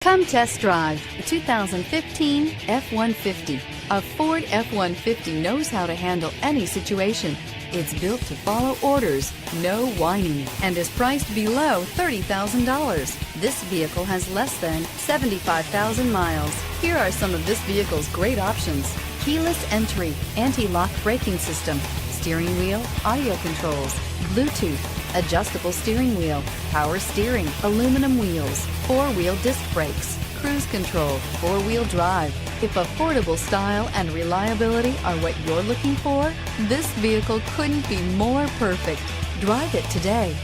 Come test drive the 2015 F-150. A Ford F-150 knows how to handle any situation. It's built to follow orders, no whining, and is priced below $30,000. This vehicle has less than 75,000 miles. Here are some of this vehicle's great options: keyless entry, anti-lock braking system, steering wheel audio controls, Bluetooth, adjustable steering wheel, power steering, aluminum wheels, four-wheel disc brakes, cruise control, four-wheel drive. If affordable style and reliability are what you're looking for, this vehicle couldn't be more perfect. Drive it today.